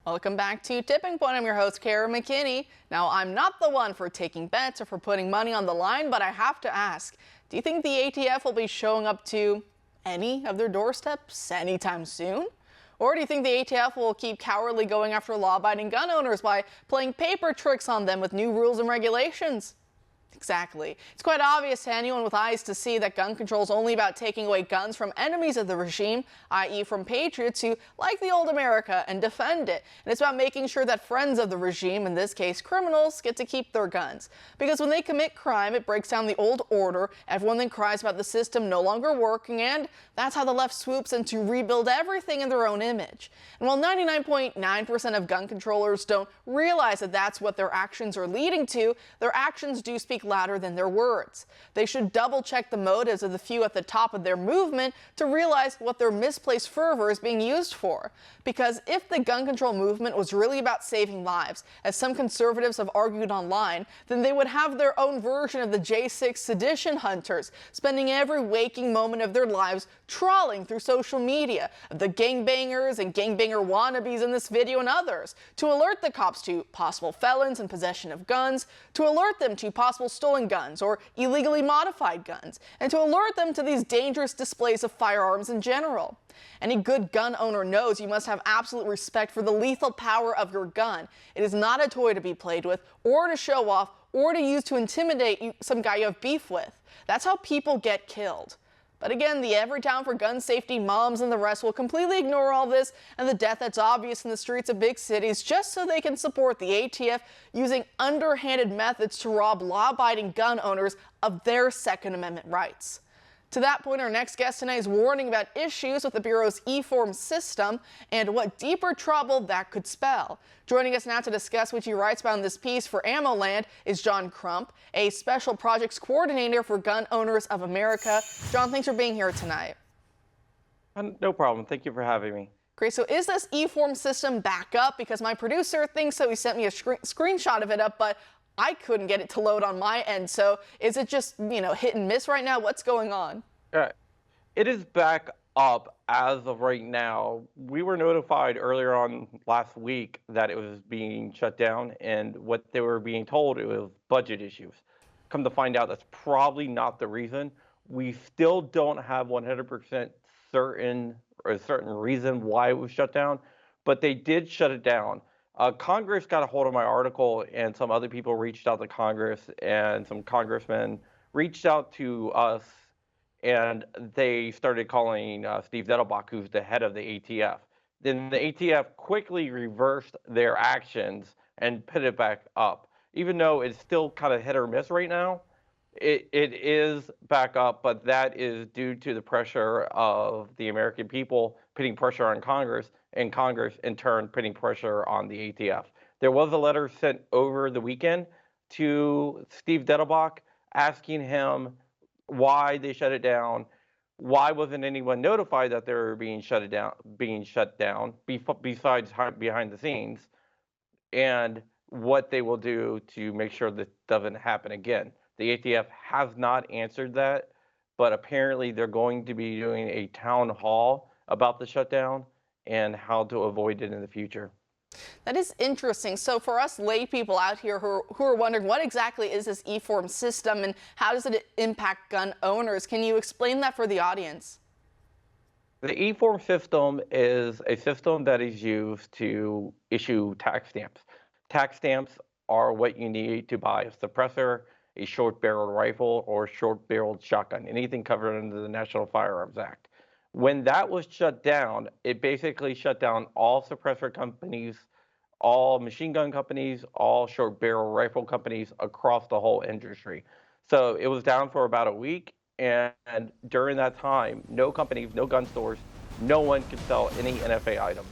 Welcome back to Tipping Point. I'm your host, Kara McKinney. Now, I'm not the one for taking bets or for putting money on the line, but I have to ask, do you think the ATF will be showing up to any of their doorsteps anytime soon? Or do you think the ATF will keep cowardly going after law-abiding gun owners by playing paper tricks on them with new rules and regulations? Exactly. It's quite obvious to anyone with eyes to see that gun control is only about taking away guns from enemies of the regime, i.e. from patriots who like the old America and defend it. And it's about making sure that friends of the regime, in this case criminals, get to keep their guns. Because when they commit crime, it breaks down the old order. Everyone then cries about the system no longer working, and that's how the left swoops in to rebuild everything in their own image. And while 99.9% of gun controllers don't realize that that's what their actions are leading to, their actions do speak louder than their words. They should double check the motives of the few at the top of their movement to realize what their misplaced fervor is being used for. Because if the gun control movement was really about saving lives, as some conservatives have argued online, then they would have their own version of the J6 sedition hunters, spending every waking moment of their lives trawling through social media, the gangbangers and gangbanger wannabes in this video and others, to alert the cops to possible felons in possession of guns, to alert them to possible stolen guns or illegally modified guns, and to alert them to these dangerous displays of firearms in general. Any good gun owner knows you must have absolute respect for the lethal power of your gun. It is not a toy to be played with, or to show off, or to use to intimidate some guy you have beef with. That's how people get killed. But again, the Every Town for Gun Safety moms and the rest will completely ignore all this and the death that's obvious in the streets of big cities just so they can support the ATF using underhanded methods to rob law-abiding gun owners of their Second Amendment rights. To that point, our next guest tonight is warning about issues with the Bureau's e-form system and what deeper trouble that could spell. Joining us now to discuss what he writes about in this piece for Ammo Land is John Crump, a Special Projects Coordinator for Gun Owners of America. John, thanks for being here tonight. No problem. Thank you for having me. Great. So is this e-form system back up? Because my producer thinks so. He sent me a screenshot of it up, but I couldn't get it to load on my end. So is it just, hit and miss right now? What's going on? It is back up as of right now. We were notified earlier on last week that it was being shut down, and what they were being told, it was budget issues. Come to find out, that's probably not the reason. We still don't have 100% certain reason why it was shut down, but they did shut it down. Congress got a hold of my article, and some other people reached out to Congress, and some congressmen reached out to us, and they started calling Steve Dettelbach, who's the head of the ATF. Then the ATF quickly reversed their actions and put it back up. Even though it's still kind of hit or miss right now, it is back up, but that is due to the pressure of the American people putting pressure on Congress, and Congress in turn putting pressure on the ATF. There was a letter sent over the weekend to Steve Dettelbach asking him why they shut it down, why wasn't anyone notified that they were being shut down besides behind the scenes, and what they will do to make sure that doesn't happen again. The ATF has not answered that, but apparently they're going to be doing a town hall about the shutdown and how to avoid it in the future. That is interesting. So for us lay people out here who are wondering what exactly is this e-form system and how does it impact gun owners, can you explain that for the audience? The e-form system is a system that is used to issue tax stamps. Tax stamps are what you need to buy a suppressor, a short-barreled rifle, or short-barreled shotgun, anything covered under the National Firearms Act. When that was shut down, it basically shut down all suppressor companies, all machine gun companies, all short-barrel rifle companies across the whole industry. So it was down for about a week, and during that time, no companies, no gun stores, no one could sell any NFA items.